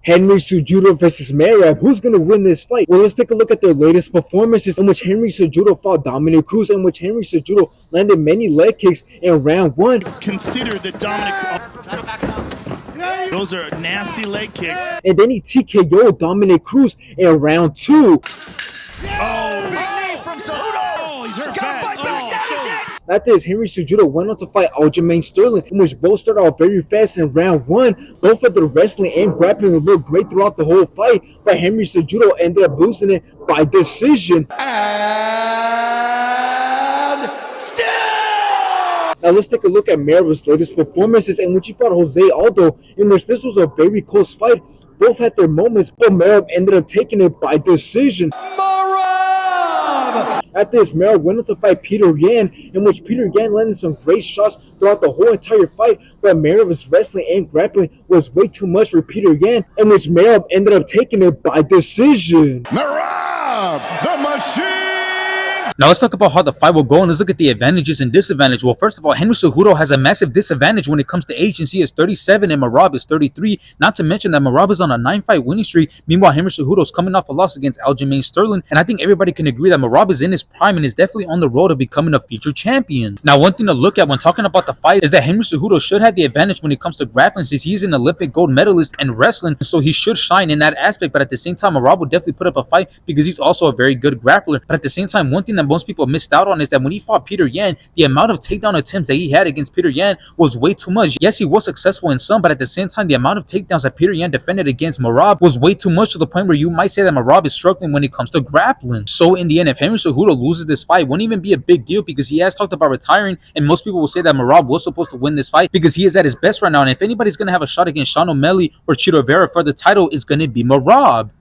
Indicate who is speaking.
Speaker 1: Henry Cejudo versus Merab. Who's going to win this fight? Well, let's take a look at their latest performances in which Henry Cejudo fought Dominic Cruz, in which Henry Cejudo landed many leg kicks in round 1.
Speaker 2: Consider that those are nasty leg kicks.
Speaker 1: And then he TKO'd Dominic Cruz in round 2.
Speaker 2: Oh, big knee from Cejudo. Oh, he's hurt bad. Fight back. That is it.
Speaker 1: After this, Henry Cejudo went on to fight Aljamain Sterling, in which both started off very fast in round 1. Both of the wrestling and grappling looked great throughout the whole fight, but Henry Cejudo ended up losing it by decision.
Speaker 3: And still!
Speaker 1: Now let's take a look at Merab's latest performances, in which he fought Jose Aldo, in which this was a very close fight. Both had their moments, but Merab ended up taking it by decision. After this, Merab went on to fight Peter Yan, in which Peter Yan landed some great shots throughout the whole entire fight, but Merab's wrestling and grappling was way too much for Peter Yan, in which Merab ended up taking it by decision.
Speaker 3: Merab, the Machine!
Speaker 4: Now let's talk about how the fight will go, and let's look at the advantages and disadvantages. Well, first of all, Henry Cejudo has a massive disadvantage when it comes to age, since he is 37 and Merab is 33. Not to mention that Merab is on a 9-fight winning streak. Meanwhile, Henry Cejudo is coming off a loss against Aljamain Sterling, and I think everybody can agree that Merab is in his prime and is definitely on the road to becoming a future champion. Now, one thing to look at when talking about the fight is that Henry Cejudo should have the advantage when it comes to grappling, since he's an Olympic gold medalist and wrestling, so he should shine in that aspect. But at the same time, Merab will definitely put up a fight because he's also a very good grappler. But at the same time, one thing that most people missed out on is that when he fought Peter Yan, the amount of takedown attempts that he had against Peter Yan was way too much. Yes, he was successful in some, but at the same time, the amount of takedowns that Peter Yan defended against Merab was way too much, to the point where you might say that Merab is struggling when it comes to grappling. So in the end, if Henry Cejudo loses this fight, it wouldn't even be a big deal, because he has talked about retiring, and most people will say that Merab was supposed to win this fight because he is at his best right now. And if anybody's going to have a shot against Sean O'Malley or Chito Vera for the title, it's going to be Merab.